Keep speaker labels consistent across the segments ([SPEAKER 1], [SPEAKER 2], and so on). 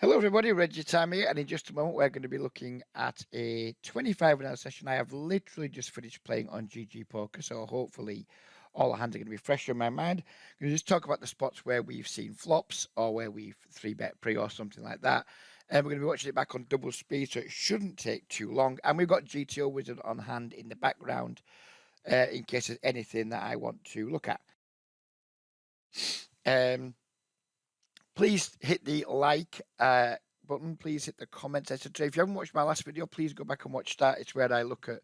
[SPEAKER 1] Hello, everybody. Reggie Time here, and in just a moment, we're going to be looking at a 25-hour session. I have literally just finished playing on GG Poker, so hopefully, all the hands are going to be fresh in my mind. I'm going to just talk about the spots where we've seen flops or where we've 3-bet pre or something like that. And we're going to be watching it back on double speed, so it shouldn't take too long. And we've got GTO Wizard on hand in the background in case there's anything that I want to look at. Please hit the like button. Please hit the comments, etc. If you haven't watched my last video, please go back and watch that. It's where I look at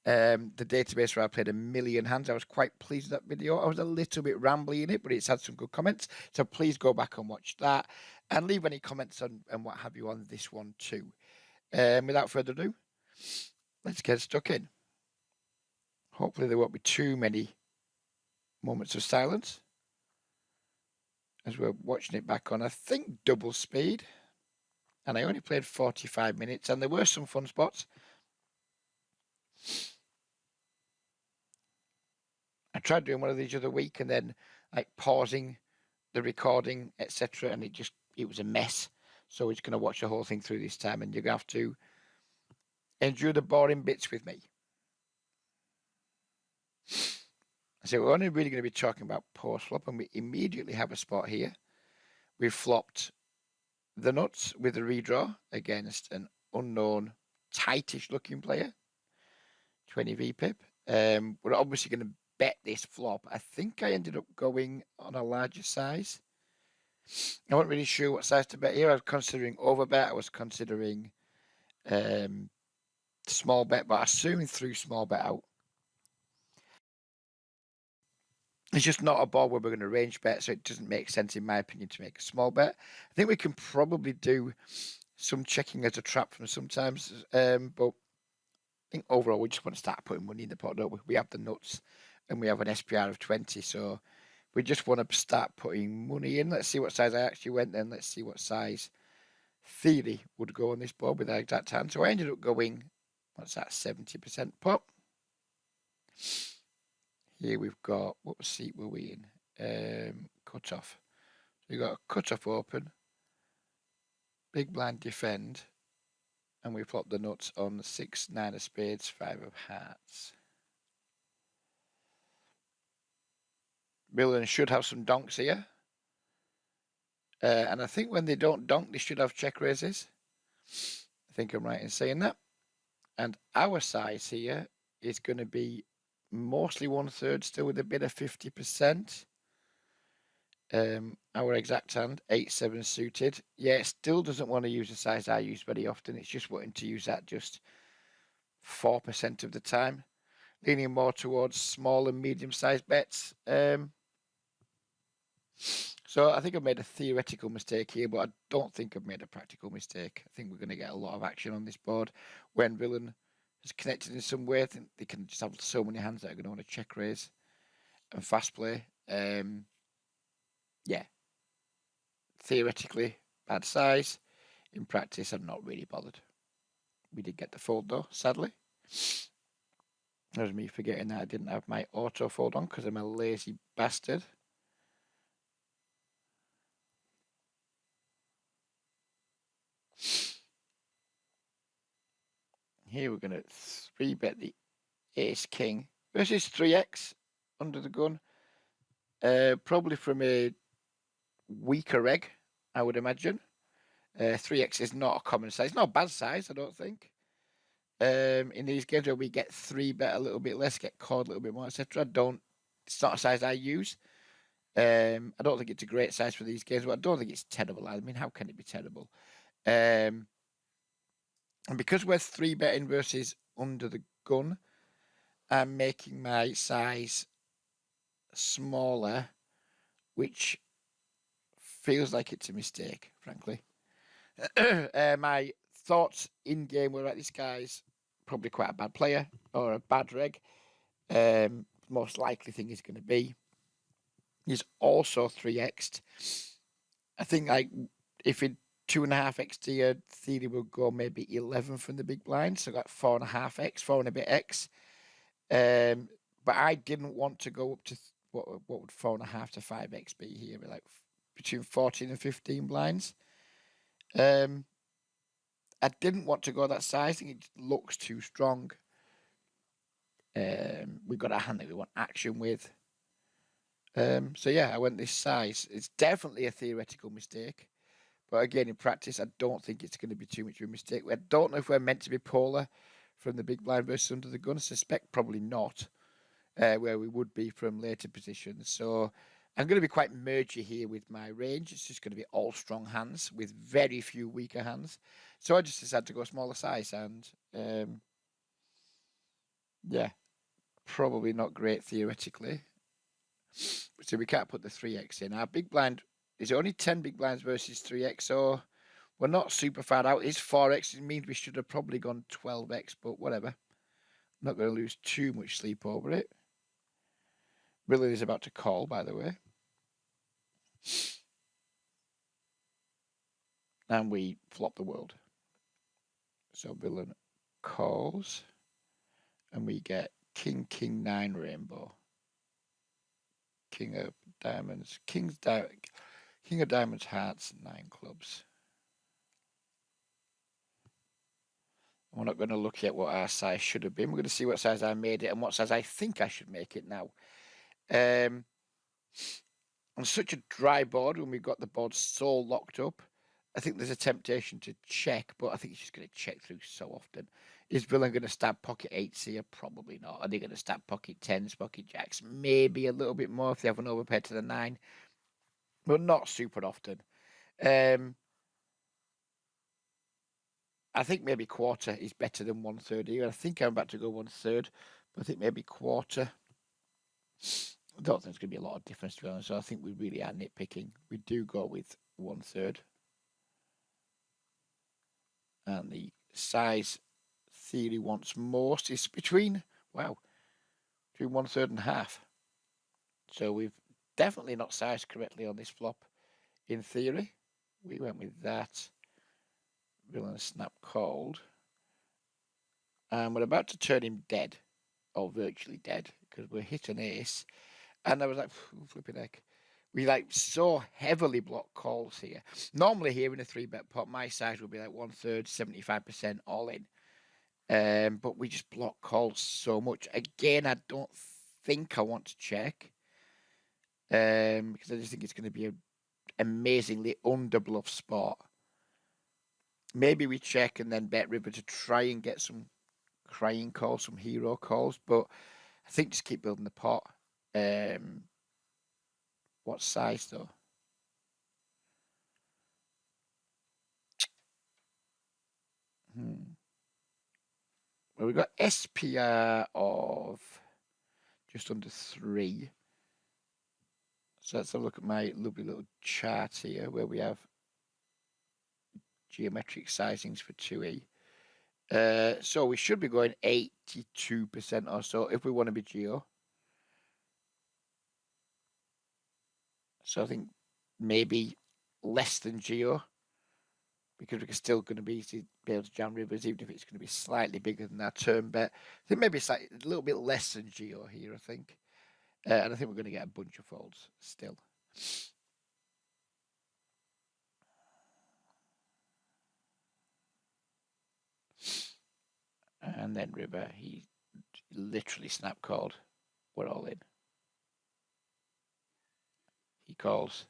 [SPEAKER 1] the database where I played 1 million hands. I was quite pleased with that video. I was a little bit rambly in it, but it's had some good comments. So please go back and watch that and leave any comments on and what have you on this one too. Without further ado, let's get stuck in. Hopefully there won't be too many moments of silence as we're watching it back on, I think, double speed. And I only played 45 minutes, and there were some fun spots. I tried doing one of these other week and then like pausing the recording, etc. And it was a mess. So we're just going to watch the whole thing through this time, and you're going to have to endure the boring bits with me. So we're only really going to be talking about post flop, and we immediately have a spot here. We've flopped the nuts with a redraw against an unknown, tightish looking player, 20 VPIP. We're obviously going to bet this flop. I think I ended up going on a larger size. I wasn't really sure what size to bet here. I was considering overbet. I was considering small bet, but I soon threw small bet out. It's just not a board where we're going to range bet, so it doesn't make sense, in my opinion, to make a small bet. I think we can probably do some checking as a trap from sometimes, but I think overall we just want to start putting money in the pot, don't we? We have the nuts, and we have an SPR of 20, so we just want to start putting money in. Let's see what size I actually went then. Let's see what size theory would go on this board with our exact hand. So I ended up going, what's that, 70% pot. Here we've got, what seat were we in? Cut-off. So we've got a cut-off open, big blind defend, and we plop the nuts on 6, 9 of spades, 5 of hearts. Villain should have some donks here. And I think when they don't donk, they should have check raises. I think I'm right in saying that. And our size here is going to be mostly 1/3 still with a bit of 50%. Our exact hand, 8-7 suited. Yeah, it still doesn't want to use the size I use very often. It's just wanting to use that just 4% of the time. Leaning more towards small and medium-sized bets. So I think I've made a theoretical mistake here, but I don't think I've made a practical mistake. I think we're going to get a lot of action on this board. When Villain is connected in some way, I think they can just have so many hands that are going to want to check raise and fast play. Yeah. Theoretically, bad size. In practice, I'm not really bothered. We did get the fold though, sadly. There's me forgetting that I didn't have my auto fold on because I'm a lazy bastard. Here we're going to 3-bet the ace king versus 3x under the gun. Probably from a weaker egg, I would imagine. 3x is not a common size. It's not a bad size, I don't think. In these games where we get 3-bet a little bit less, get called a little bit more, etc. It's not a size I use. I don't think it's a great size for these games, but I don't think it's terrible. I mean, how can it be terrible? And because we're 3-betting versus under the gun, I'm making my size smaller, which feels like it's a mistake, frankly. My thoughts in game were like, this guy's probably quite a bad player or a bad reg. Most likely thing he's going to be. He's also 3x'd. I think like if it 2.5x to your theory will go maybe 11 from the big blind, so like 4.5x, 4 and a bit x. But I didn't want to go up to what would 4.5 to 5x be here, like between 14 and 15 blinds. I didn't want to go that size. I think it looks too strong. We've got a hand that we want action with. So yeah, I went this size. It's definitely a theoretical mistake. But again, in practice, I don't think it's going to be too much of a mistake. I don't know if we're meant to be polar from the big blind versus under the gun. I suspect probably not, where we would be from later positions. So I'm going to be quite mergy here with my range. It's just going to be all strong hands with very few weaker hands. So I just decided to go smaller size, and yeah, probably not great theoretically. So we can't put the 3x in. Our big blind is only 10 big blinds versus 3x, so we're not super far out. It's 4x. It means we should have probably gone 12x, but whatever. Not going to lose too much sleep over it. Villain is about to call, by the way. And we flop the world. So villain calls. And we get King, King, 9 rainbow. King of diamonds. King of diamonds, hearts, 9 clubs. We're not going to look at what our size should have been. We're going to see what size I made it and what size I think I should make it now. On such a dry board, when we've got the board so locked up, I think there's a temptation to check, but I think he's just going to check through so often. Is villain going to stab pocket 8s here? Probably not. Are they going to stab pocket 10s, pocket jacks? Maybe a little bit more if they have an overpair to the 9, but not super often. I think maybe quarter is better than 1/3 here. I think I'm about to go 1/3, but I think maybe quarter. I don't think there's going to be a lot of difference, to be honest. So I think we really are nitpicking. We do go with 1/3. And the size theory wants most is between 1/3 and half. So we've definitely not sized correctly on this flop in theory. We went with that. Villain snap called. And we're about to turn him dead, or virtually dead, because we're hit an ace. And I was like, flipping heck. We so heavily block calls here. Normally here in a 3-bet pot, my size would be like 1/3, 75% all in. But we just block calls so much. Again, I don't think I want to check. Because I just think it's going to be an amazingly under-bluff spot. Maybe we check and then bet river to try and get some crying calls, some hero calls. But I think just keep building the pot. What size though? Well, we've got SPR of just under 3. So let's have a look at my lovely little chart here where we have geometric sizings for 2E. So we should be going 82% or so if we want to be geo. So I think maybe less than geo, because we're still going to be able to jam rivers, even if it's going to be slightly bigger than our turn bet. I think maybe it's like a little bit less than geo here, I think. And I think we're going to get a bunch of folds still. And then river, he literally snap called. We're all in. He calls.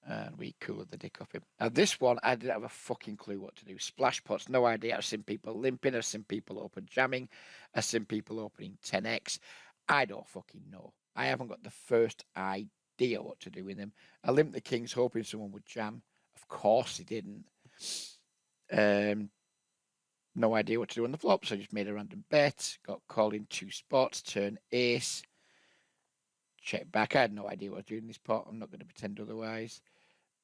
[SPEAKER 1] And we cooled the dick off him. Now, this one, I didn't have a fucking clue what to do. Splash pots, no idea. I've seen people limping. I've seen people open jamming. I've seen people opening 10x. I don't fucking know. I haven't got the first idea what to do with them. I limped the kings hoping someone would jam. Of course he didn't. No idea what to do on the flop, so I just made a random bet. Got called in 2 spots. Turn ace. Check back. I had no idea what I was doing in this pot. I'm not going to pretend otherwise.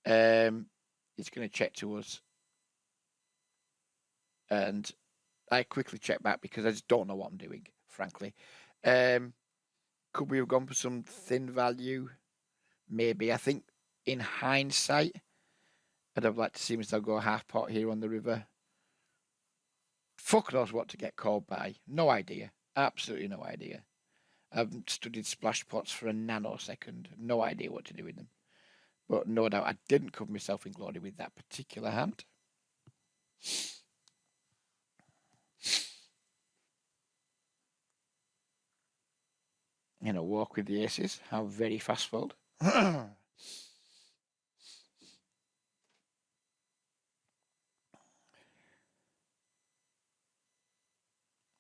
[SPEAKER 1] It's going to check to us. And I quickly check back because I just don't know what I'm doing, frankly. Could we have gone for some thin value? Maybe. I think in hindsight, I'd have liked to see myself go half pot here on the river. Fuck knows what to get called by. No idea. Absolutely no idea. I've studied splash pots for a nanosecond. No idea what to do with them. But no doubt I didn't cover myself in glory with that particular hand. Walk with the aces. How very fast fold.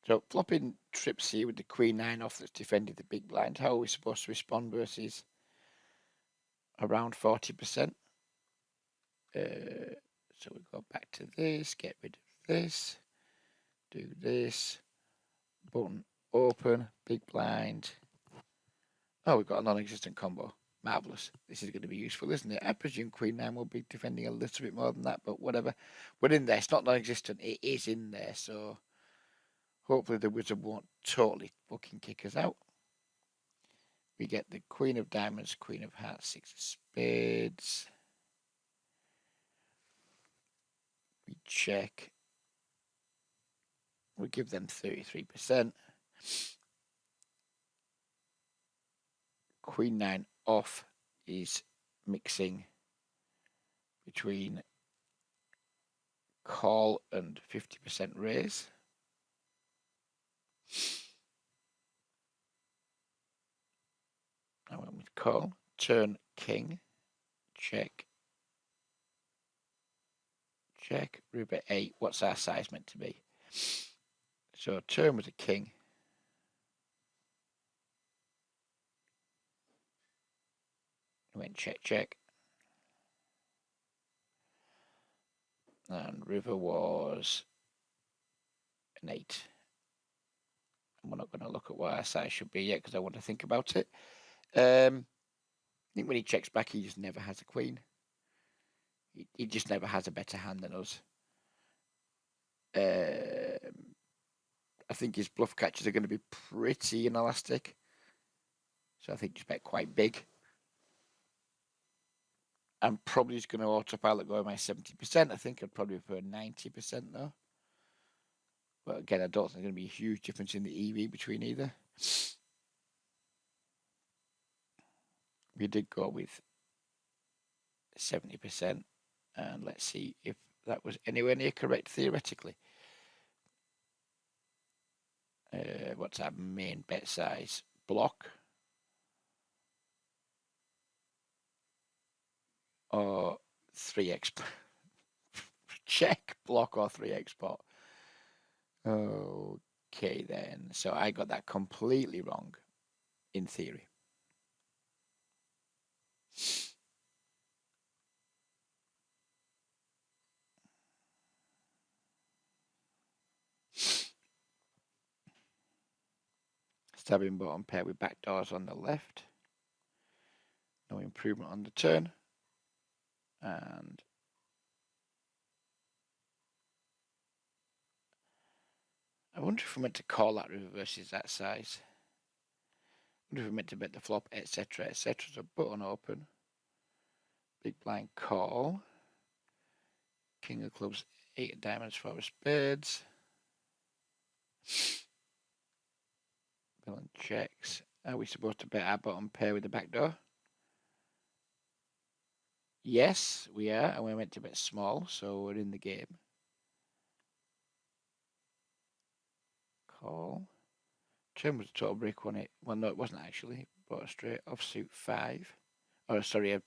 [SPEAKER 1] So flopping trips here with the queen nine off that's defended the big blind. How are we supposed to respond versus around 40%? So we go back to this, get rid of this, do this, button open, big blind. Oh, we've got a non-existent combo. Marvellous. This is going to be useful, isn't it? I presume queen nine will be defending a little bit more than that, but whatever. We're in there. It's not non-existent. It is in there, so hopefully the wizard won't totally fucking kick us out. We get the queen of diamonds, queen of hearts, six of spades. We check. We give them 33%. Queen nine off is mixing between call and 50% raise. I went with call. Turn king. Check. Check. River 8. What's our size meant to be? So turn was a king. Went check, check. And river was an 8. And we're not going to look at what our size should be yet because I want to think about it. I think when he checks back, he just never has a queen. He just never has a better hand than us. I think his bluff catches are going to be pretty inelastic. So I think just bet quite big. I'm probably just going to autopilot go my 70%. I think I'd probably prefer 90% though. But again, I don't think there's going to be a huge difference in the EV between either. We did go with 70%. And let's see if that was anywhere near correct theoretically. What's our main bet size? Block. Or 3x. Check, block, or 3x pot. Okay, then. So I got that completely wrong, in theory. Stabbing bottom pair with backdoors on the left. No improvement on the turn. And I wonder if we're meant to call that river versus that size. I wonder if we're meant to bet the flop, etc., etc. So button open. Big blind call. King of clubs, 8 of diamonds, 4 of spades. Villain checks. Are we supposed to bet our bottom pair with the back door? Yes, we are, and we're meant to bet small, so we're in the game. Call. Turn was a total break, wasn't it? Well, no, it wasn't actually. Bought a straight offsuit 5. Or, sorry,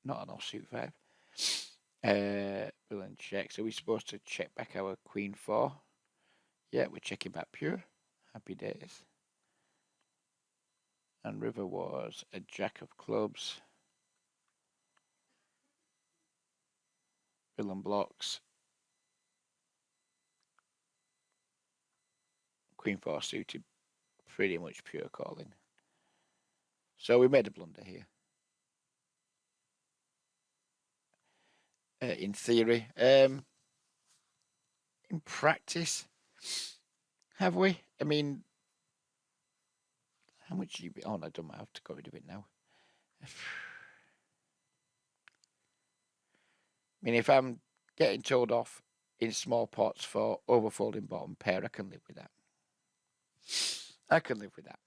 [SPEAKER 1] not an offsuit 5. Villain checks. Are we supposed to check back our queen 4? Yeah, we're checking back pure. Happy days. And river was a jack of clubs. Villain blocks. Queen 4 suited. Pretty much pure calling. So we made a blunder here. In theory. In practice, have we? I mean, how much you be? Oh, no, I don't have to go rid of it now. I mean, if I'm getting told off in small pots for overfolding bottom pair, I can live with that. I can live with that.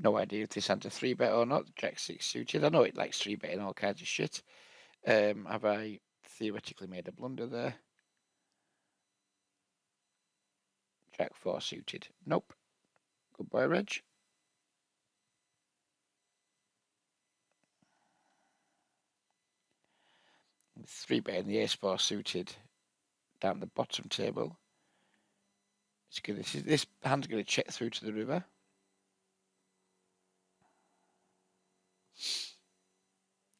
[SPEAKER 1] No idea if this hand's a 3-bet or not. Jack 6 suited. I know it likes 3-betting all kinds of shit. Have I theoretically made a blunder there? Jack 4 suited. Nope. Good boy, Reg. 3-betting the ace 4 suited down the bottom table. It's good. This hand's going to check through to the river.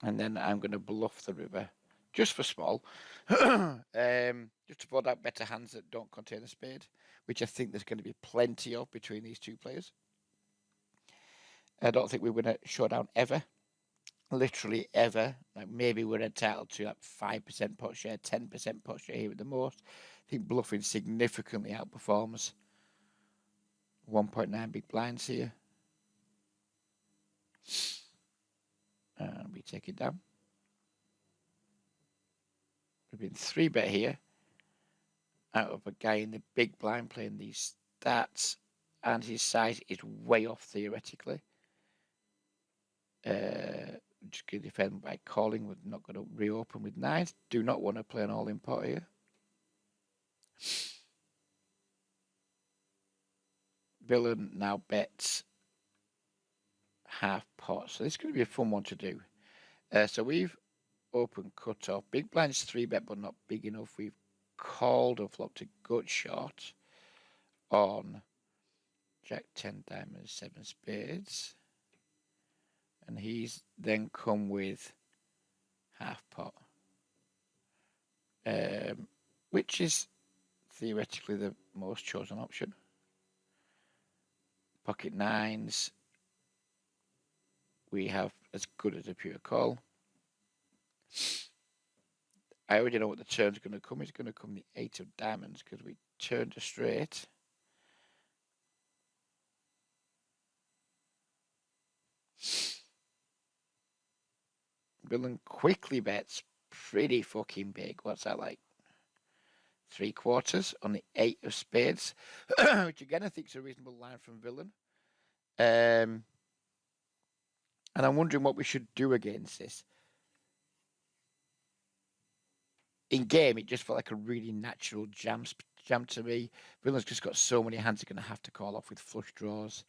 [SPEAKER 1] And then I'm going to bluff the river, just for small, just to put out better hands that don't contain a spade, which I think there's going to be plenty of between these two players. I don't think we win a showdown ever, literally ever. Like maybe we're entitled to like 5% pot share, 10% pot share here at the most. I think bluffing significantly outperforms 1.9 big blinds here. And we take it down. We've been 3-bet here out of a guy in the big blind playing these stats, and his size is way off theoretically. Just going to defend by calling. We're not going to reopen with nines. Do not want to play an all-in pot here. Villain now bets half pot, so this is going to be a fun one to do. So we've open cut off. Big blind's 3-bet, but not big enough. We've called and flopped a gut shot on Jack 10 diamonds, 7 spades. And he's then come with half pot, which is theoretically the most chosen option. Pocket nines, we have as good as a pure call. I already know what the turn's going to come. It's going to come the 8 of diamonds because we turned a straight. Villain quickly bets pretty fucking big. What's that like? 3/4 on the 8 of spades, which again I think is a reasonable line from Villain. And I'm wondering what we should do against this. In game, it just felt like a really natural jam to me. Villain's just got so many hands he's going to have to call off with flush draws,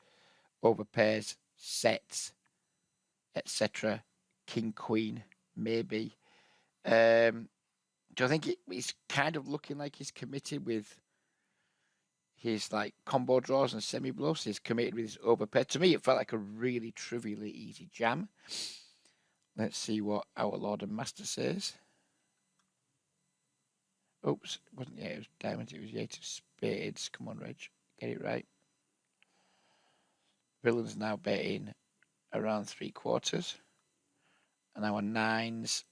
[SPEAKER 1] over pairs, sets, etc. King, queen, maybe. Do I think he's kind of looking like he's committed with his like combo draws and semi bluffs? He's committed with his overpair. To me, it felt like a really trivially easy jam. Let's see what our Lord and Master says. Oops, it wasn't the 8 of diamonds, it was the 8 of spades. Come on, Reg, get it right. Villain's now betting around 3/4. And our nines,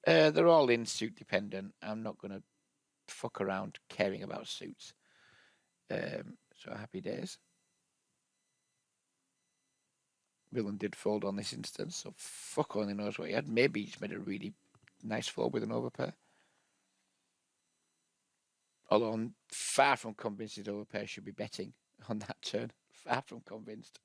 [SPEAKER 1] they're all in suit dependent. I'm not going to fuck around caring about suits. So happy days. Villain did fold on this instance, so fuck only knows what he had. Maybe he just made a really nice fold with an overpair. Although I'm far from convinced his overpair should be betting on that turn. Far from convinced.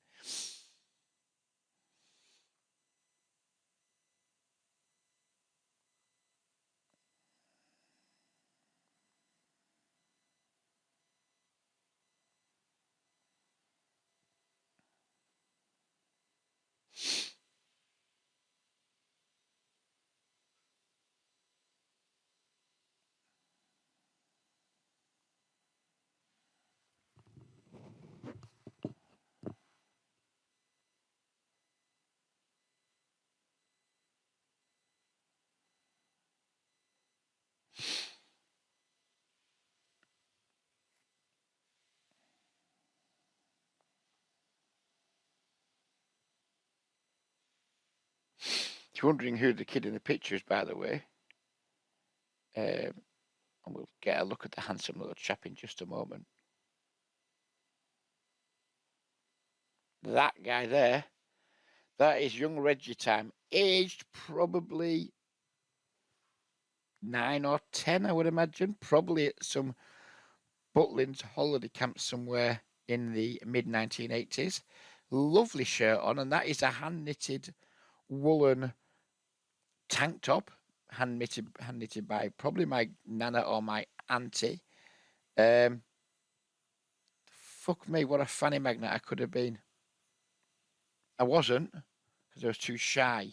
[SPEAKER 1] If you're wondering who the kid in the picture is, by the way, and we'll get a look at the handsome little chap in just a moment. That guy there, that is young Reggie time, aged probably 9 or 10, I would imagine, probably at some Butlins holiday camp somewhere in the mid-1980s. lovely shirt on, and that is a hand-knitted woolen tank top, hand knitted by probably my nana or my auntie. Fuck me, what a fanny magnet I could have been. I wasn't, because I was too shy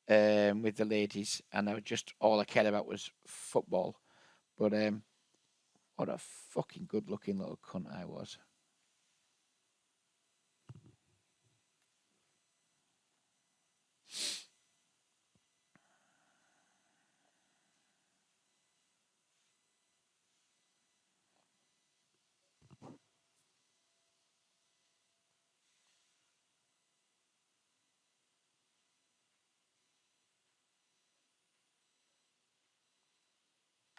[SPEAKER 1] with the ladies, and I was just all I cared about was football. But what a fucking good-looking little cunt I was.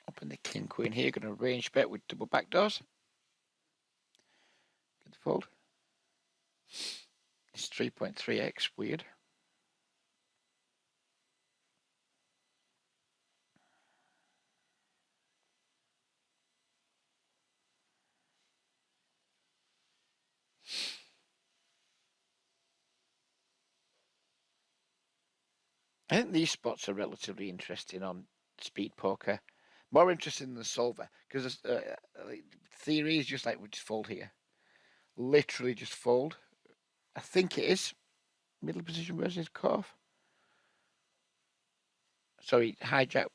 [SPEAKER 1] Open the king queen here, going to range bet with double back doors. Get the fold. It's 3.3x, weird. I think these spots are relatively interesting on speed poker. More interesting than the solver, because theory is just like we just fold here. Literally just fold. I think it is. Middle position versus cutoff. Sorry, hijack.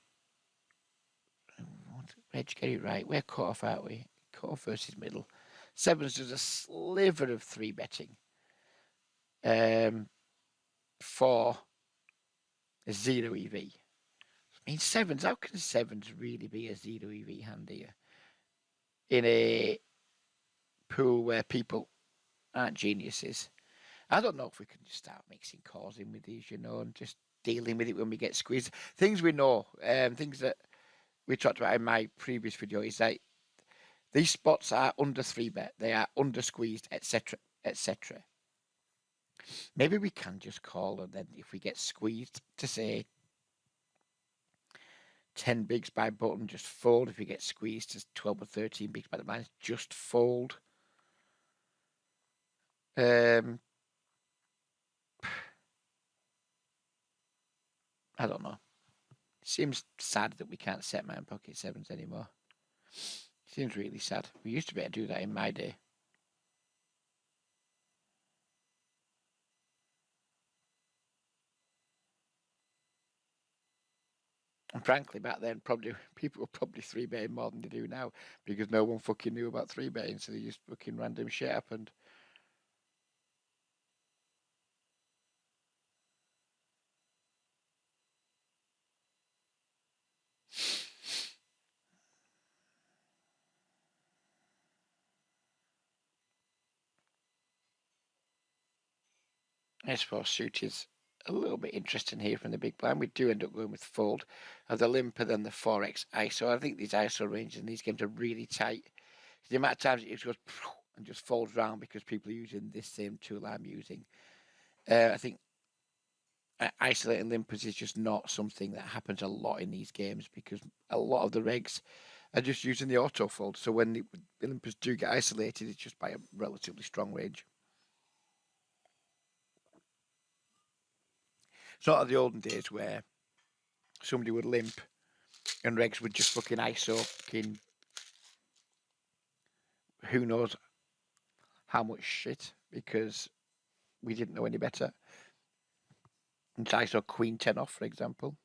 [SPEAKER 1] Where'd you get it right? We're cutoff, aren't we? Cutoff versus middle. Sevens does a sliver of 3-betting. 4 is 0 EV. I mean, sevens, how can sevens really be a 0 EV hand here? In a pool where people aren't geniuses. I don't know if we can just start mixing calls in with these, and just dealing with it when we get squeezed. Things we know, things that we talked about in my previous video is that these spots are under 3-bet, they are under squeezed, etc., etc. Maybe we can just call, and then if we get squeezed to say 10 bigs by button, just fold. If we get squeezed to 12 or 13 bigs by the blinds, just fold. I don't know. Seems sad that we can't set man pocket sevens anymore. Seems really sad. We used to be able to do that in my day. And frankly, back then, people were probably 3-betting more than they do now, because no one fucking knew about 3-betting, so they just fucking random shit happened. S4 suit is a little bit interesting here from the big blind. We do end up going with fold of the limper than the 4x ISO. I think these ISO ranges in these games are really tight. The amount of times it just goes and just folds around because people are using this same tool I'm using. I think isolating limpers is just not something that happens a lot in these games, because a lot of the regs are just using the auto fold. So when the limpers do get isolated, it's just by a relatively strong range. It's not like the olden days where somebody would limp and regs would just fucking ISO fucking who knows how much shit, because we didn't know any better. And ISO queen 10 off, for example.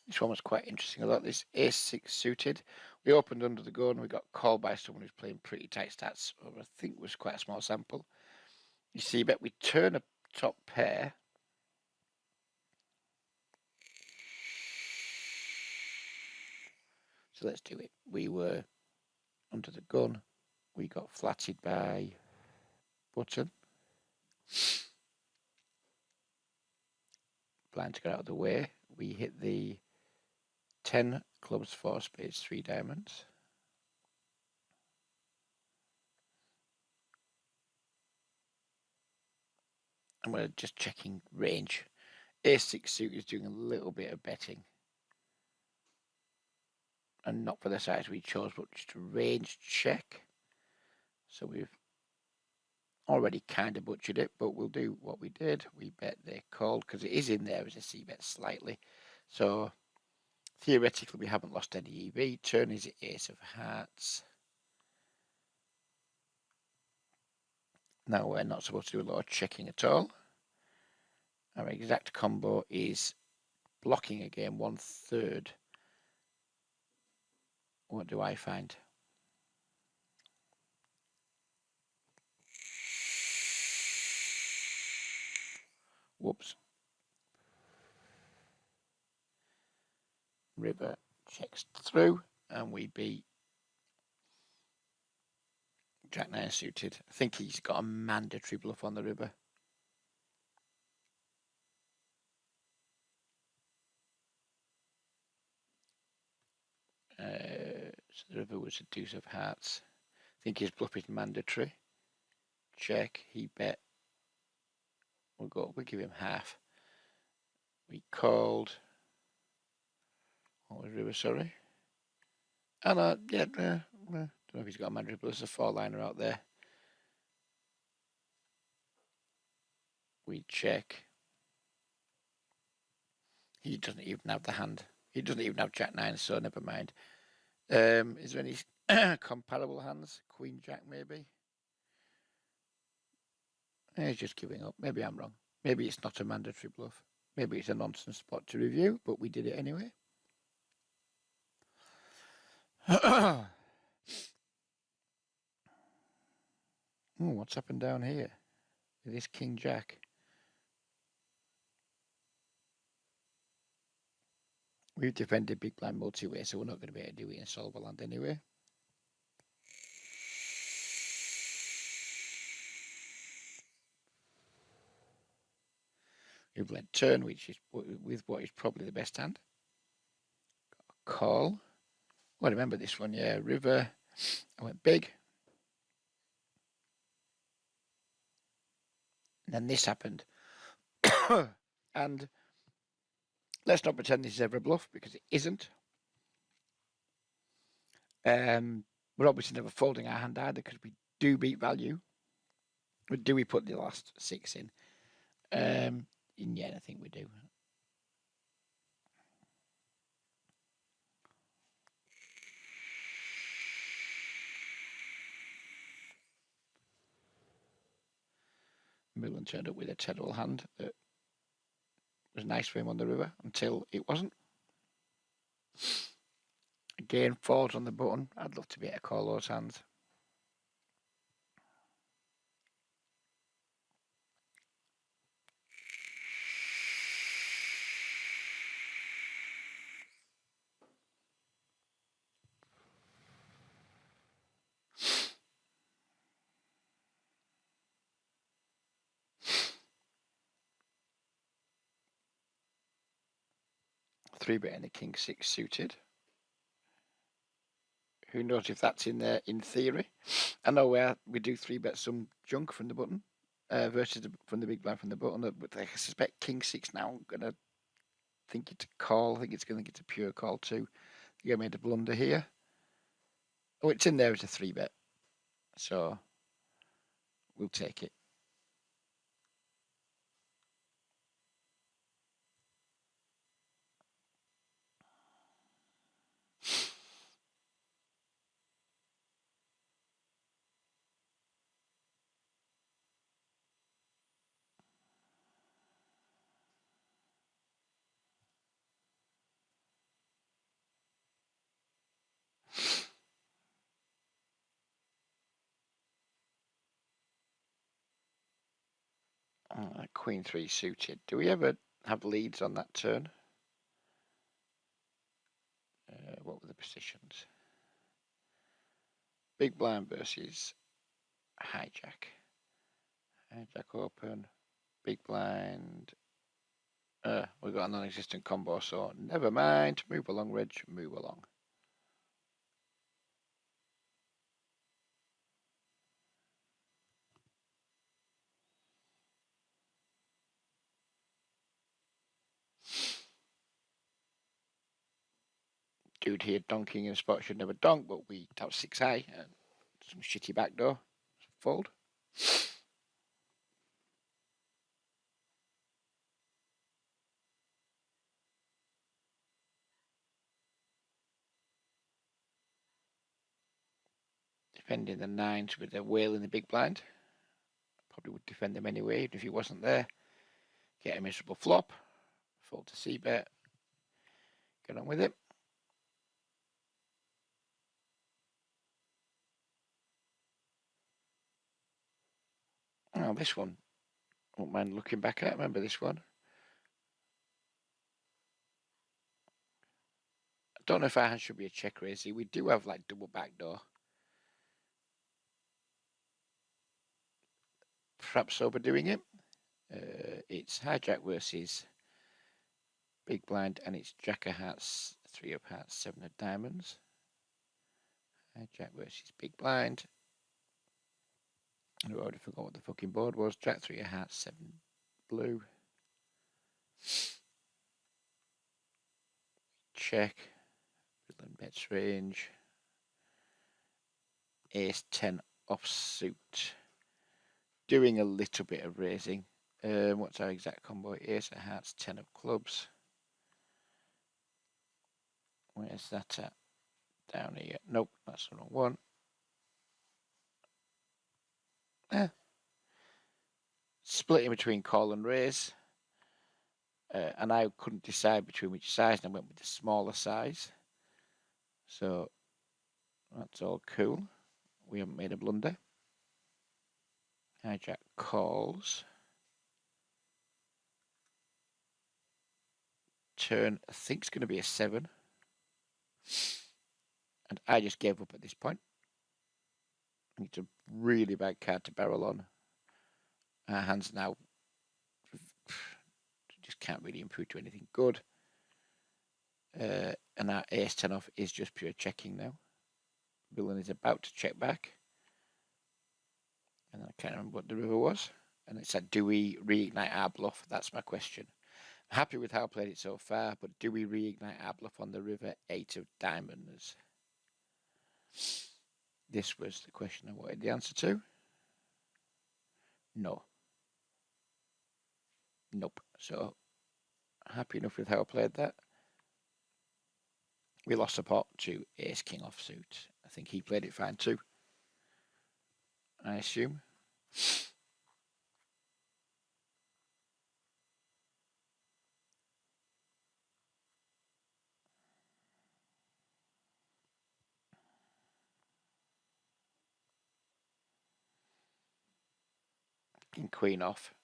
[SPEAKER 1] This one was quite interesting. I thought this ace-6 suited. We opened under the gun. We got called by someone who's playing pretty tight stats, or I think it was quite a small sample. You see, bet we turn a top pair. So let's do it. We were under the gun. We got flatted by button. Blind to get out of the way. We hit the 10 clubs, 4 spades, 3 diamonds. And we're just checking range. Ace-6 suit is doing a little bit of betting. And not for the size we chose, but just a range check. So we've already kind of butchered it, but we'll do what we did. We bet they called because it is in there as a c-bet slightly. So theoretically, we haven't lost any EV. Turn is ace of hearts. Now we're not supposed to do a lot of checking at all. Our exact combo is blocking again 1/3. What do I find? Whoops. River checks through and we beat Jack 9 suited. I think he's got a mandatory bluff on the river. So the river was a deuce of hearts. I think his bluff is mandatory. Check. He bet. We'll give him half. We called. What was river? Sorry. And yeah. Don't know if he's got a mandatory, but there's a 4-liner out there. We check. He doesn't even have the hand. He doesn't even have Jack 9, so never mind. Is there any comparable hands? Queen Jack, maybe? He's just giving up. Maybe I'm wrong. Maybe it's not a mandatory bluff. Maybe it's a nonsense spot to review, but we did it anyway. What's up and down here? This King Jack. We've defended big blind multi-way, so we're not going to be able to do it in solver land anyway. We've led turn, which is with what is probably the best hand. Call. Well, I remember this one, yeah. River. I went big. And then this happened. And let's not pretend this is ever a bluff, because it isn't. We're obviously never folding our hand either, because we do beat value. But do we put the last 6 in? Yeah, I think we do. Millen turned up with a terrible hand that was nice for him on the river until it wasn't. Again, 4s on the button. I'd love to be able to call those hands. Three betting the King 6 suited. Who knows if that's in there in theory? I know where we do 3-bet some junk from the button versus from the big blind from the button. But I suspect King 6 now. I'm gonna think it's a call. I think it's gonna get a pure call too. You made a blunder here. Oh, it's in there as a 3-bet, so we'll take it. Queen 3 suited. Do we ever have leads on that turn? What were the positions. Big blind versus hijack. Hijack open. Big blind. We've got a non-existent combo, so never mind. Move along, Reg. Move along. Dude here donking in a spot should never donk, but we tap 6 high and some shitty backdoor. Fold. Defending the 9s with a whale in the big blind. Probably would defend them anyway, even if he wasn't there. Get a miserable flop. Fold to c-bet. Get on with it. Oh, this one. I won't mind looking back at. Remember this one? I don't know if our hand should be a check raise. We do have like double backdoor. Perhaps overdoing it. It's hijack versus big blind, and it's jack of hearts, 3 of hearts, 7 of diamonds. Hijack versus big blind. I already forgot what the fucking board was. Jack 3 of hearts, 7 blue. Check. Villain bets range. Ace 10 offsuit. Doing a little bit of raising. What's our exact combo? Ace of hearts, 10 of clubs. Where's that at? Down here. Nope, that's the wrong one. Splitting between call and raise. And I couldn't decide between which size, and I went with the smaller size. So that's all cool. We haven't made a blunder. Hijack calls. Turn, I think it's going to be a 7. And I just gave up at this point. It's a really bad card to barrel on. Our hands now just can't really improve to anything good. And our ace 10 off is just pure checking now. Villain is about to check back. And I can't remember what the river was. And it said, do we reignite our bluff? That's my question. I'm happy with how I played it so far, but do we reignite our bluff on the river 8 of diamonds? This was the question I wanted the answer to. No. Nope. So, happy enough with how I played that. We lost the pot to ace king offsuit. I think he played it fine too. I assume. King queen off.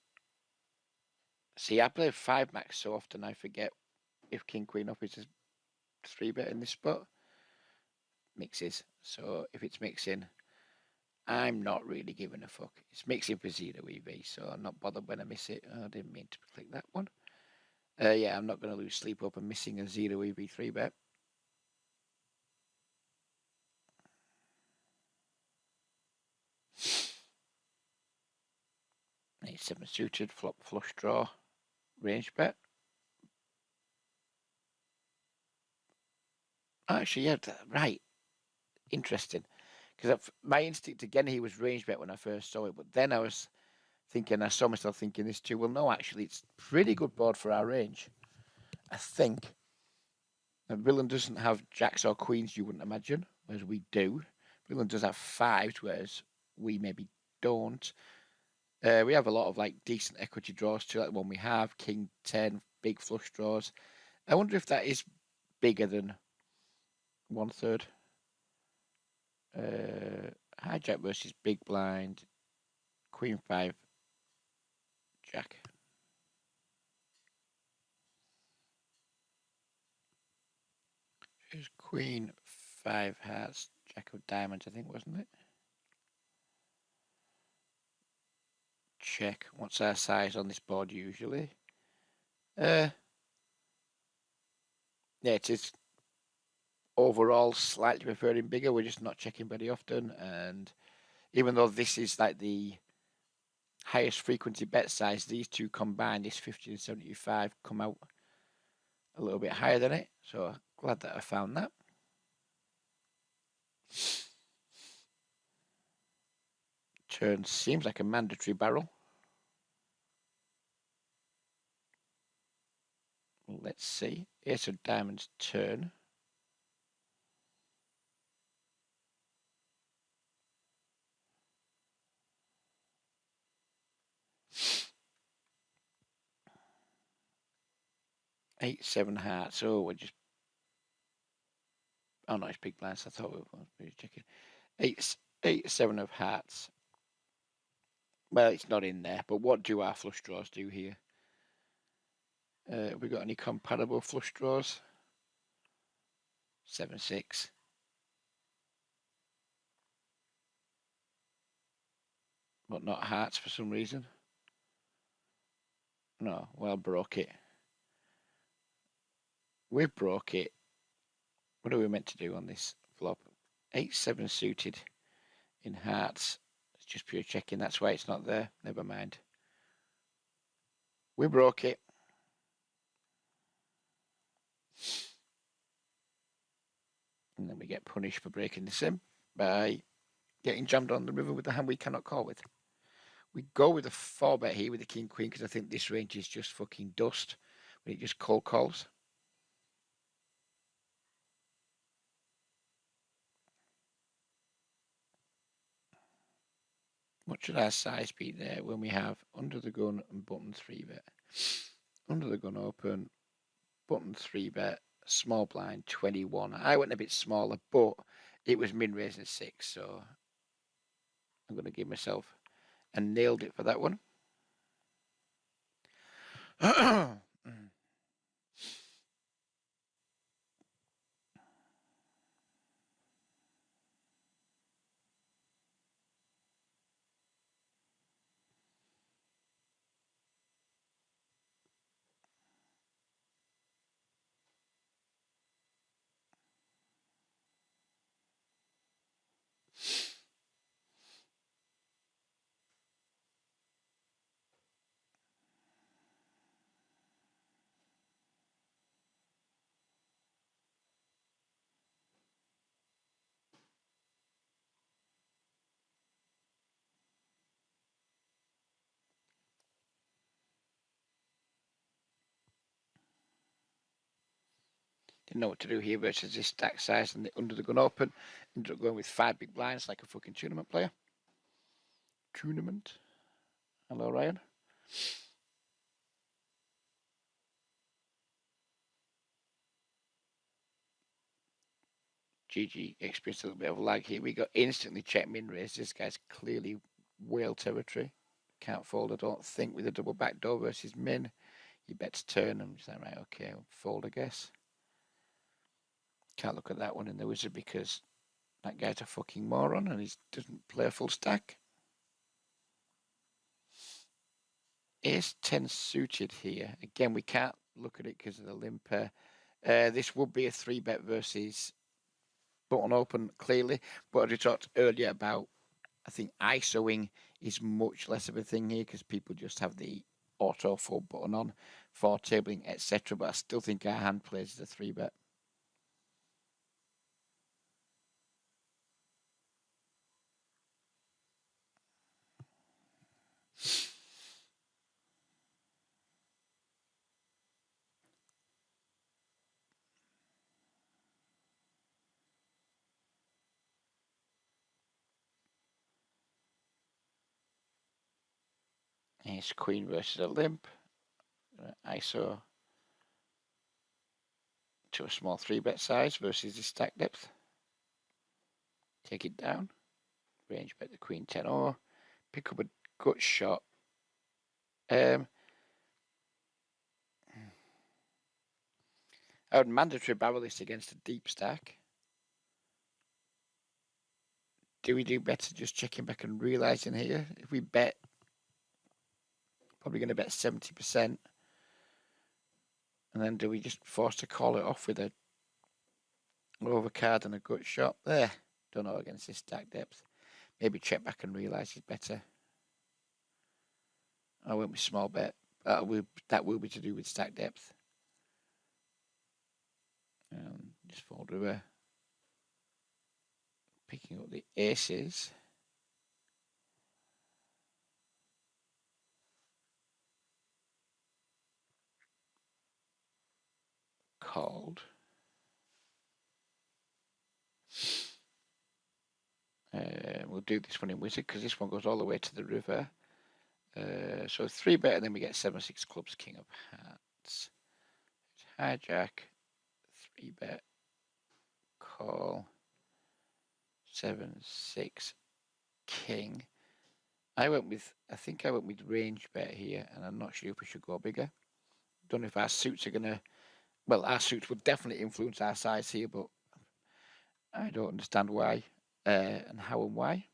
[SPEAKER 1] See, I play 5 max so often I forget if king queen off is a 3-bet in this spot. Mixes. So if it's mixing, I'm not really giving a fuck. It's mixing for 0 EV, so I'm not bothered when I miss it. I didn't mean to click that one. Yeah, I'm not going to lose sleep over missing a 0 EV 3-bet. Eight 7 suited, flop flush draw, range bet. Actually, yeah, right. Interesting. Because my instinct again, he was range bet when I first saw it, but then I was thinking, I saw myself thinking this too. Well, no, actually, it's pretty good board for our range. I think. And Villain doesn't have jacks or queens, you wouldn't imagine, whereas we do. Villain does have 5s, whereas we maybe don't. We have a lot of like decent equity draws too, like the one we have, King 10, big flush draws. I wonder if that is bigger than 1/3. Hijack versus big blind, Queen 5, Jack. Here's Queen 5 hearts, Jack of diamonds, I think, wasn't it? Check. What's our size on this board usually? Yeah, it is overall slightly preferring bigger. We're just not checking very often. And even though this is like the highest frequency bet size, these two combined, this 50 and 75, come out a little bit higher than it. So glad that I found that. Turn seems like a mandatory barrel. Let's see. Ace of diamonds turn. Eight, 7 hearts. Oh, we're just. Oh no, it's big blinds. I thought we were checking. Eight, 7 of hearts. Well, it's not in there. But what do our flush draws do here? Have we got any comparable flush draws? 7, 6. But not hearts for some reason. No, well, broke it. We broke it. What are we meant to do on this flop? 8, 7 suited in hearts. It's just pure checking. That's why it's not there. Never mind. We broke it. And then we get punished for breaking the sim by getting jammed on the river with the hand we cannot call with. We go with a 4-bet here with the king queen because I think this range is just fucking dust when it just cold calls. What should our size be there when we have under the gun and button 3-bet? Under the gun open, button 3-bet, small blind 21. I went a bit smaller, but it was min raising 6, so I'm going to give myself a nailed it for that one. Didn't know what to do here versus this stack size and the under the gun open. Ended up going with 5 big blinds like a fucking tournament player. Tournament. Hello, Ryan. GG experienced a little bit of lag here. We got instantly checked min raise. This guy's clearly whale territory. Can't fold, I don't think, with a double backdoor versus min. He bets turn. I'm just like, right, okay, I'll fold, I guess. Can't look at that one in the wizard because that guy's a fucking moron and he doesn't play a full stack. Ace 10 suited here. Again, we can't look at it because of the limper. This would be a 3-bet versus button open, clearly. But as we talked earlier about, I think ISOing is much less of a thing here because people just have the auto full button on for tabling, etc. But I still think our hand plays as a 3-bet. Ace queen versus a limp. ISO to a small 3-bet size versus the stack depth. Take it down. Range bet the queen 10 or pick up a gut shot. I would mandatory barrel this against a deep stack. do we do better just checking back and realising here? If we bet, probably going to bet 70%. And then do we just force to call it off with a overcard and a gut shot? There. Don't know against this stack depth. Maybe check back and realise it's better. I went with small bet. That will be to do with stack depth. Just fold river. Picking up the aces. Called. We'll do this one in wizard because this one goes all the way to the river. So 3-bet, and then we get 7-6 clubs, king of hearts. Hijack, 3-bet, call, 7-6 king. I think I went with range bet here, and I'm not sure if we should go bigger. Don't know if our suits are gonna. Well, our suits would definitely influence our size here, but I don't understand why and how and why.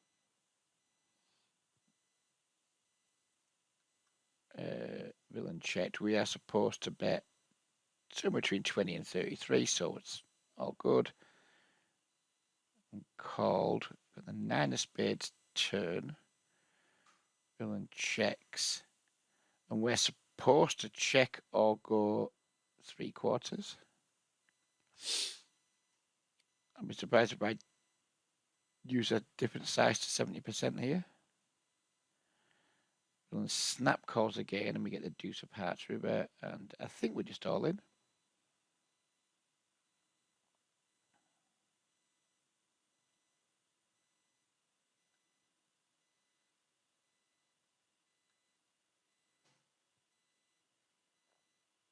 [SPEAKER 1] Villain checked. We are supposed to bet somewhere between 20 and 33, so it's all good. And called for the 9 of spades turn. Villain checks. And we're supposed to check or go 3/4. I'd be surprised if I use a different size to 70% here. Villain snap calls again, and we get the deuce of hearts river, and I think we're just all in.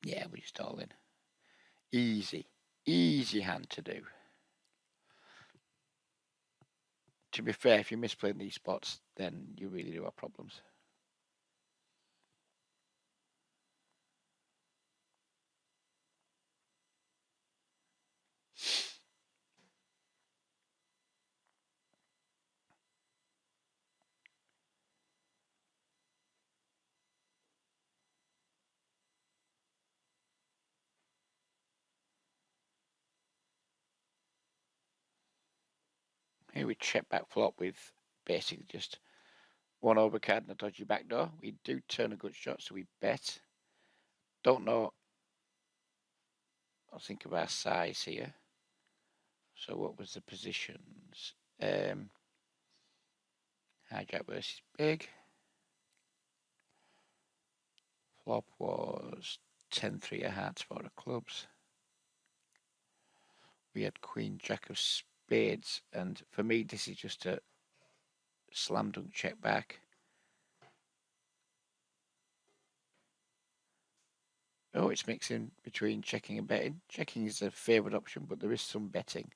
[SPEAKER 1] Yeah, we're just all in. Easy hand to do. To be fair, if you misplay these spots, then you really do have problems. Here we check back flop with basically just one overcard and a dodgy backdoor. We do turn a good shot, so we bet. Don't know. I'll think of our size here. So what was the positions? Hijack versus big. Flop was 10-3 of hearts, 4 of clubs. We had queen, jack of spades, and for me, this is just a slam dunk check back. Oh, it's mixing between checking and betting. Checking is a favoured option, but there is some betting.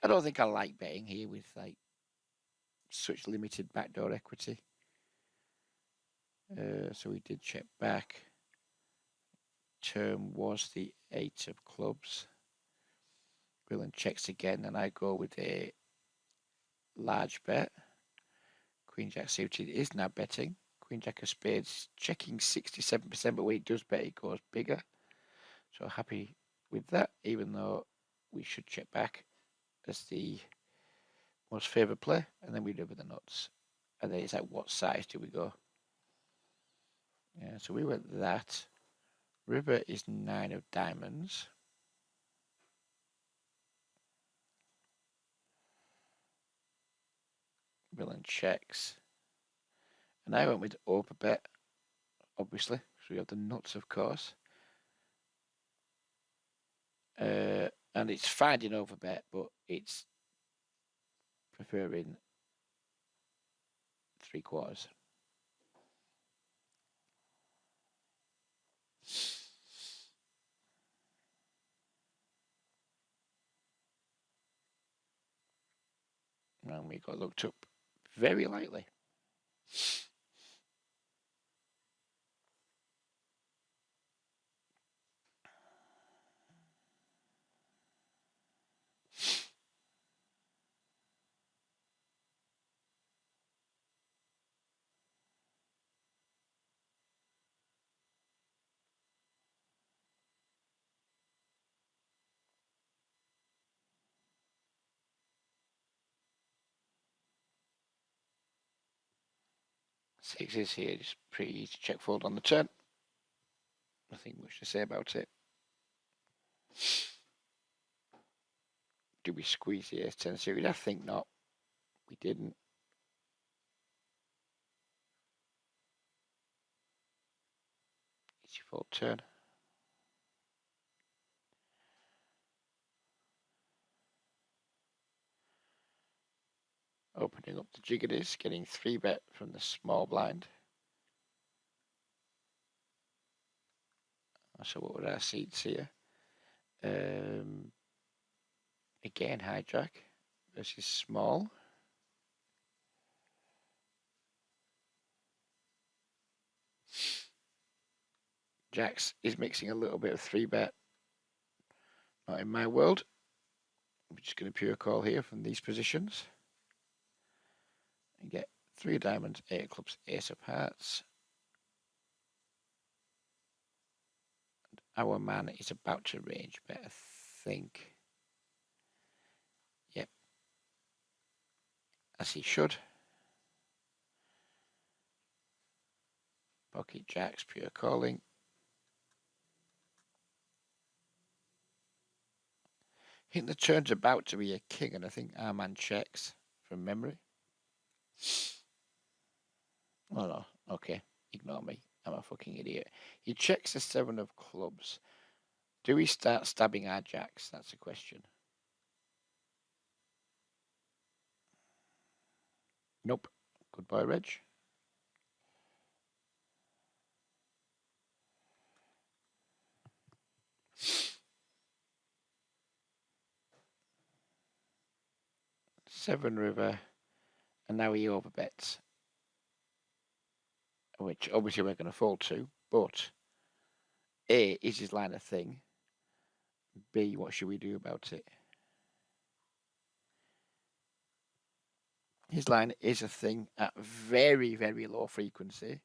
[SPEAKER 1] I don't think I like betting here with like such limited backdoor equity. So we did check back. Term was the 8 of clubs. Villain checks again, and I go with a large bet. Queen Jack suited is now betting. Queen Jack of spades checking 67%, but when it does bet, it goes bigger. So happy with that, even though we should check back as the most favoured play, and then we do with the nuts. And then it's like, what size do we go? Yeah, so we went that. River is 9 of diamonds. Villain checks. And I went with over bet, obviously. So we have the nuts, of course. And it's finding over bet, but it's preferring 3/4. And we got looked up very lightly. Sixes here, just pretty easy to check fold on the turn. Nothing much to say about it. Do we squeeze the ace-10 suited? I think not. We didn't. Easy fold turn. Opening up the jig it is, getting 3-bet from the small blind. So what would our seeds here? Again, hijack versus small. Jacks is mixing a little bit of 3-bet. Not in my world. I'm just going to pure call here from these positions. And get 3 diamonds, 8 of clubs, ace of hearts. And our man is about to range bet, I think. Yep. As he should. Pocket jacks, pure calling. I think the turn's about to be a king, and I think our man checks from memory. Oh no, okay, ignore me. I'm a fucking idiot. He checks the 7 of clubs. Do we start stabbing our jacks? That's the question. Nope. Goodbye, Reg. Seven river, and now he overbets, which obviously we're going to fold to. But A, is his line a thing? B, what should we do about it? His line is a thing at very, very low frequency.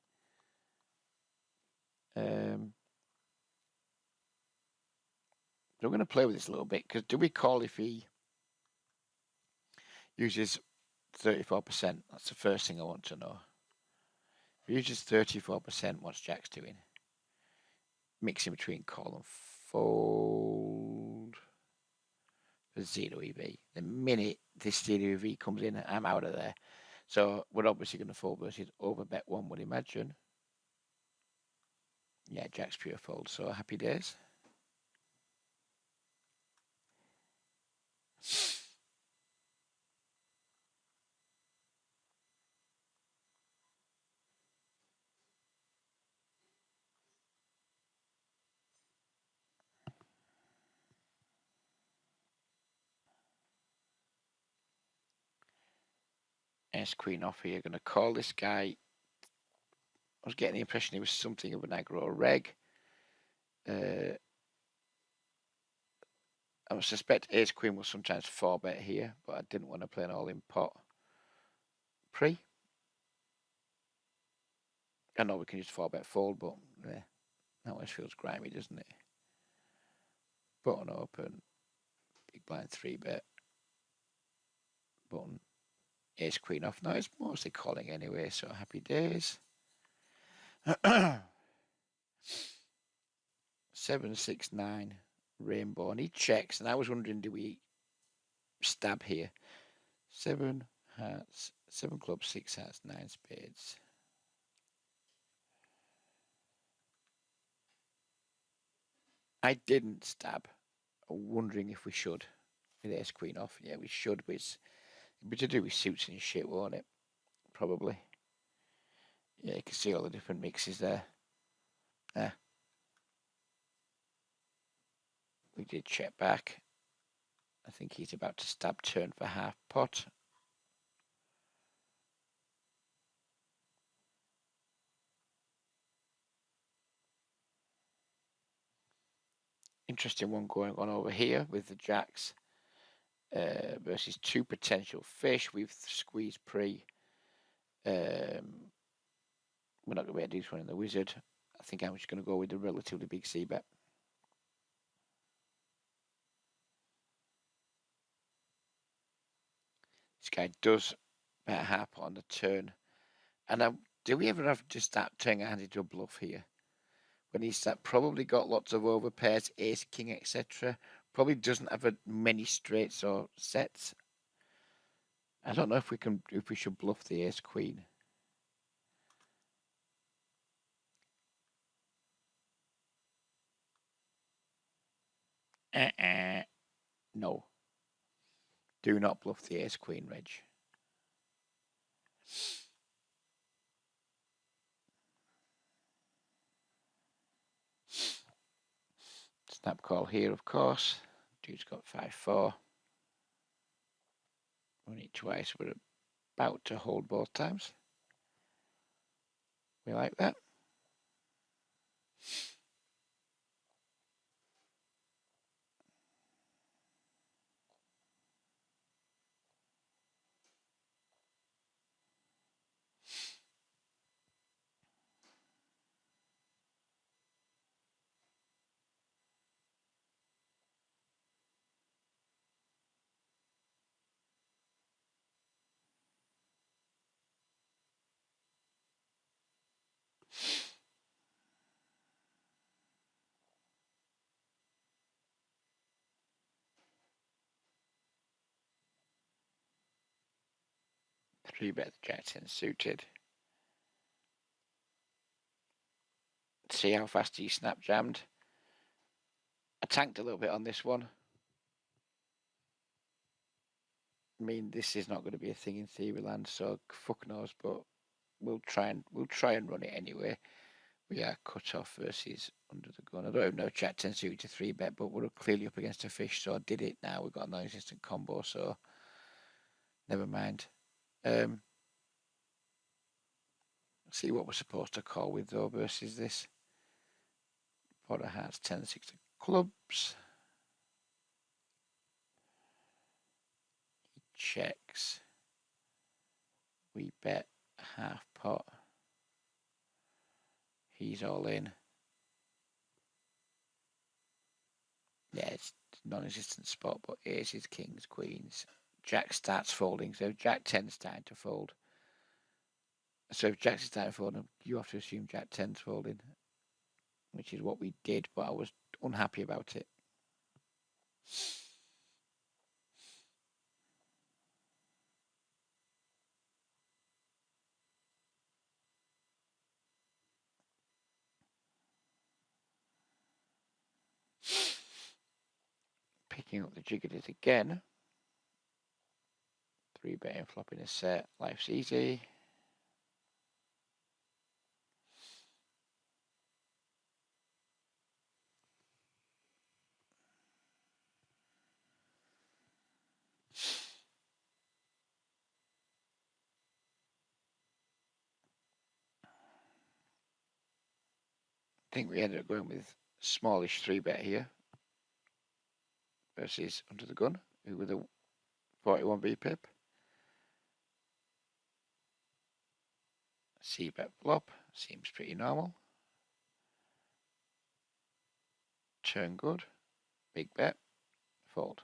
[SPEAKER 1] So I'm going to play with this a little bit, because do we call if he uses 34%? That's the first thing I want to know. If he uses 34%, what's Jack's doing? Mixing between call and fold for 0 EV. The minute this 0 EV comes in, I'm out of there. So we're obviously going to fold versus overbet 1, would imagine. Yeah, Jack's pure fold, so happy days. Ace queen off here. Going to call this guy. I was getting the impression he was something of an aggro reg. I suspect ace queen will sometimes 4-bet here, but I didn't want to play an all-in pot pre. I know we can just 4-bet fold, but yeah, that always feels grimy, doesn't it? Button open, big blind 3-bet, button, ace queen off. No, it's mostly calling anyway, so happy days. 7, 6, 9, rainbow, and he checks, and I was wondering, do we stab here? 7 hearts, 7 clubs, 6 hearts, 9 spades. I didn't stab. Wondering if we should. With ace queen off. Yeah, we should. But it'd be to do with suits and shit, won't it? Probably. Yeah, you can see all the different mixes there. We did check back. I think he's about to stab turn for half pot. Interesting one going on over here with the jacks versus 2 potential fish. We've squeezed pre. We're not going to be able to do this one in the wizard. I think I'm just going to go with the relatively big c-bet. This guy does bet half on the turn. And Do we ever have just that turning our hand into a bluff here? When he's probably got lots of overpairs, ace, king, etc. Probably doesn't have many straights or sets. I don't know if we should bluff the ace queen. No. Do not bluff the ace queen, Reg. Snap call here, of course. Dude's got 5-4. Run it twice. We're about to hold both times. We like that. Three bet jack 10 suited. See how fast he snap jammed. I tanked a little bit on this one. I mean, this is not going to be a thing in theory land, so fuck knows. But we'll try and run it anyway. We are cut off versus under the gun. I don't even know jack 10 suited to 3-bet, but we're clearly up against a fish, so I did it now. We've got a non-existent combo, so never mind. See what we're supposed to call with though versus this. Pot of hearts, 10, 6 of clubs. He checks. We bet half pot. He's all in. Yeah, it's non-existent spot, but aces, kings, queens. Jack starts folding, so Jack 10's starting to fold. So if Jack's starting to fold, you have to assume Jack 10's folding, which is what we did, but I was unhappy about it. Picking up the jiggities again. 3-betting, flopping a set. Life's easy. I think we ended up going with smallish 3-bet here versus under the gun, who with a 41B pip. C-bet flop seems pretty normal. Turn good. Big bet. Fold.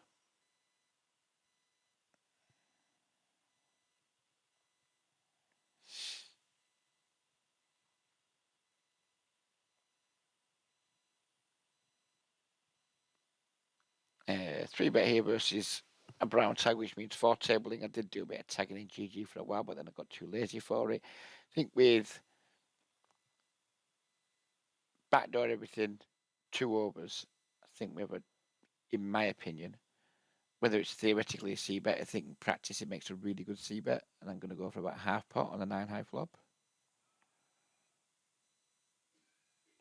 [SPEAKER 1] Three bet here versus a brown tag, which means 4 tabling. I did do a bit of tagging in GG for a while, but then I got too lazy for it. I think with backdoor everything, 2 overs, I think we have in my opinion, whether it's theoretically a C-bet, I think in practice it makes a really good C-bet, and I'm going to go for about half pot on a 9-high flop.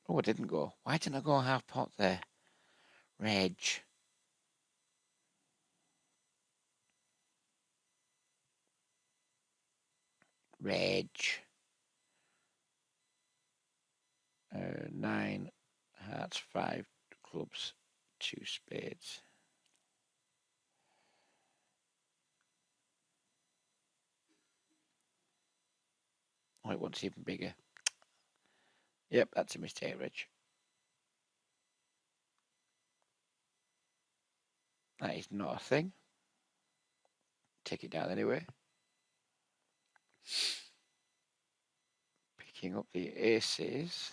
[SPEAKER 1] Oh, I didn't go. Why didn't I go half pot there? Reg. Reg. 9 hearts, 5 clubs, 2 spades. Oh, it wants even bigger. Yep, that's a mistake, Rich. That is not a thing. Take it down anyway. picking up the aces.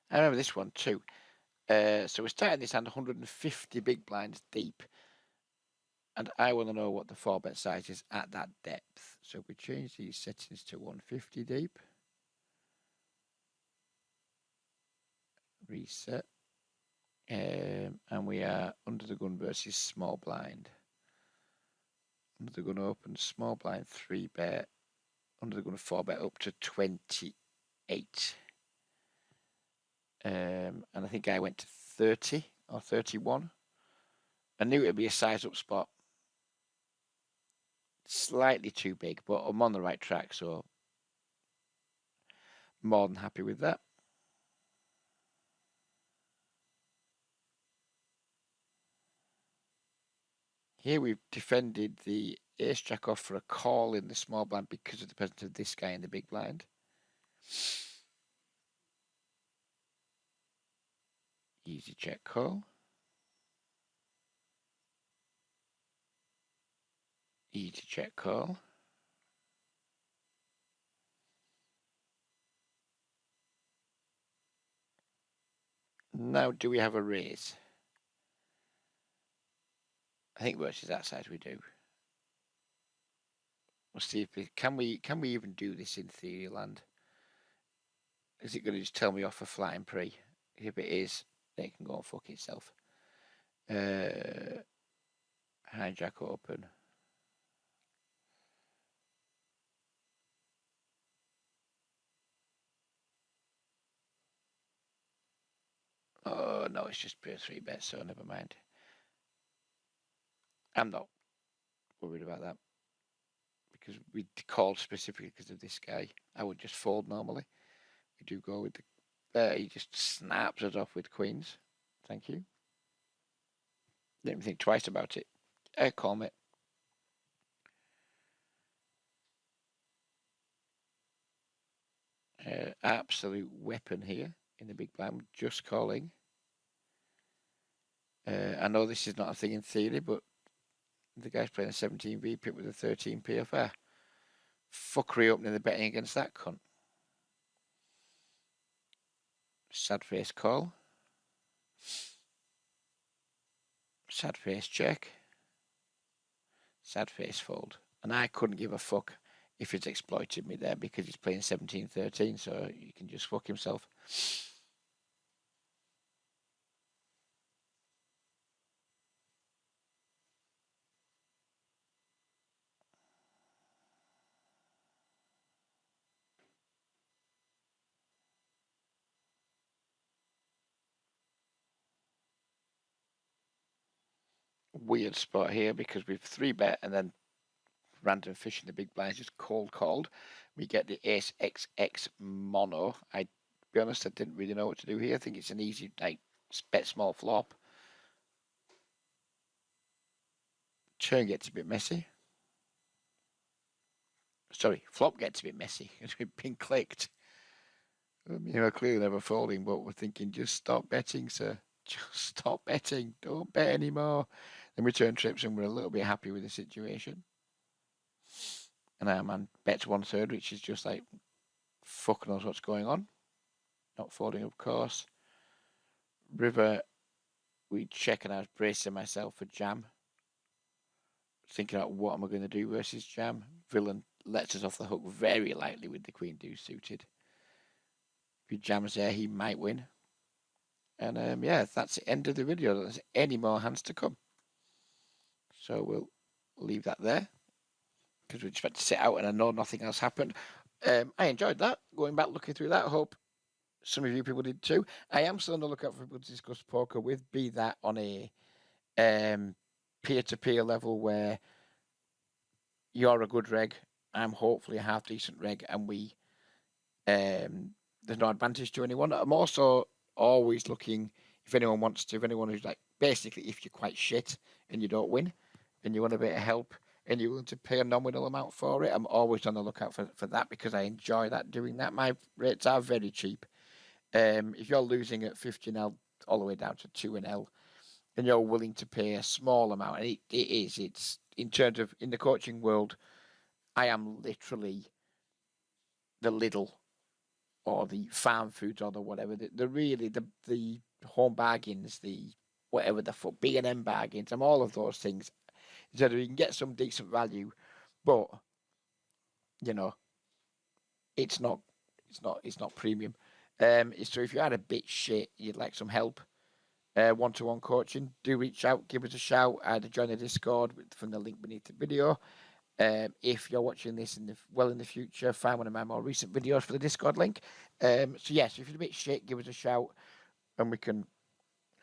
[SPEAKER 1] I remember this one too. So we're starting this hand 150 big blinds deep. And I want to know what the 4-bet size is at that depth. So if we change these settings to 150 deep. Reset. And we are under the gun versus small blind. Under the gun open, small blind 3-bet. Under the gun 4-bet up to 28. And I think I went to 30 or 31. I knew it would be a size up spot. Slightly too big, but I'm on the right track, so more than happy with that. Here we've defended the ace-jack off for a call in the small blind because of the presence of this guy in the big blind. Easy check call. Easy check call. Now, do we have a raise? I think versus that size we do. We'll see if we can we even do this in theory land. Is it going to just tell me off a flying pre? If it is, then it can go and fuck itself. Hijack open. Oh no, it's just pure 3-bet, so never mind. I'm not worried about that because we called specifically because of this guy. I would just fold normally. We do go with the. He just snaps us off with queens. Thank you. Didn't even think twice about it. Call me. Absolute weapon here in the big blind. Just calling. I know this is not a thing in theory, but the guy's playing a 17 VPIP with a 13 PFR. Fuckery opening the betting against that cunt. Sad face call. Sad face check. Sad face fold. And I couldn't give a fuck if he's exploited me there because he's playing 17-13, so he can just fuck himself. Weird spot here because we've 3-bet and then random fish in the big blinds just called. We get the ace XX mono. I be honest, I didn't really know what to do here. I think it's an easy like bet small flop. Turn gets a bit messy. Sorry, flop gets a bit messy because we've been clicked. Clearly never folding, but we're thinking just stop betting, sir. Just stop betting. Don't bet anymore. Then we turn trips and we're a little bit happy with the situation. And our man bets 1/3, which is just like, fuck knows what's going on. Not folding, of course. River, we check, and I was bracing myself for jam. Thinking about what am I going to do versus jam. Villain lets us off the hook very lightly with the queen deuce suited. If he jams there, he might win. And yeah, that's the end of the video. There's any more hands to come. So we'll leave that there because we just had to sit out and I know nothing else happened. I enjoyed that, going back looking through that. I hope some of you people did too. I am still on the lookout for people to discuss poker with, be that on a peer-to-peer level where you're a good reg, I'm hopefully a half decent reg, and we there's no advantage to anyone. I'm also always looking if anyone wants to, if anyone who's like, basically if you're quite shit and you don't win and you want a bit of help and you're willing to pay a nominal amount for it, I'm always on the lookout for that because I enjoy that, doing that. My rates are very cheap. If you're losing at 15L all the way down to 2L and you're willing to pay a small amount, and it's in terms of in the coaching world, I am literally the Lidl or the farm foods or the whatever. The really the home bargains, the whatever the fuck B&M bargains, and all of those things. So that you can get some decent value, but you know it's not premium. So if you had a bit shit, you'd like some help, one-to-one coaching, do reach out, give us a shout, either join the Discord from the link beneath the video. If you're watching this in the future, find one of my more recent videos for the Discord link. So yes, if you're a bit shit, give us a shout, and we can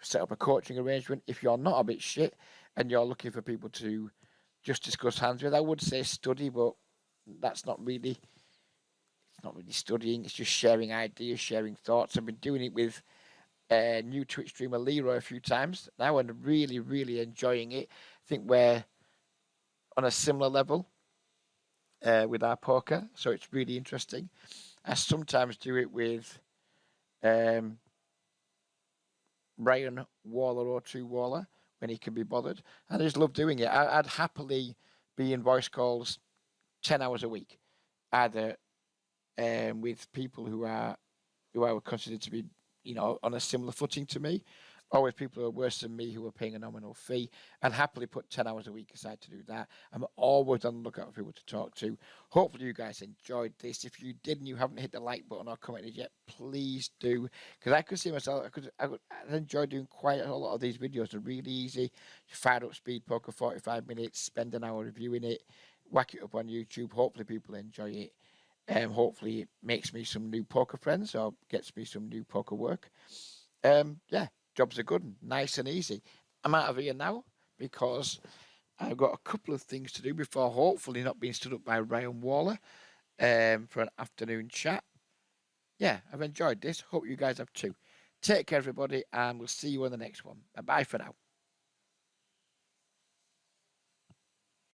[SPEAKER 1] set up a coaching arrangement. If you're not a bit shit and you're looking for people to just discuss hands with, I would say study, but that's not really. It's not really studying. It's just sharing ideas, sharing thoughts. I've been doing it with new Twitch streamer Leroy a few times now, and really, really enjoying it. I think we're on a similar level with our poker, so it's really interesting. I sometimes do it with Ryan Waller or Two Waller when he can be bothered. I just love doing it. I'd happily be in voice calls 10 hours a week, either with people who I would consider to be, on a similar footing to me, or with people who are worse than me who are paying a nominal fee, and happily put 10 hours a week aside to do that. I'm always on the lookout for people to talk to. Hopefully you guys enjoyed this. If you did and you haven't hit the like button or commented yet, please do, because I could see myself, I enjoy doing quite a lot of these videos. They're really easy. Fire up Speed Poker, 45 minutes, spend an hour reviewing it, whack it up on YouTube. Hopefully people enjoy it. Hopefully it makes me some new poker friends or gets me some new poker work. Yeah, jobs are good, nice and easy. I'm out of here now because I've got a couple of things to do before hopefully not being stood up by Ryan Waller for an afternoon chat. Yeah, I've enjoyed this. Hope you guys have too. Take care, everybody, and we'll see you on the next one. Bye for now.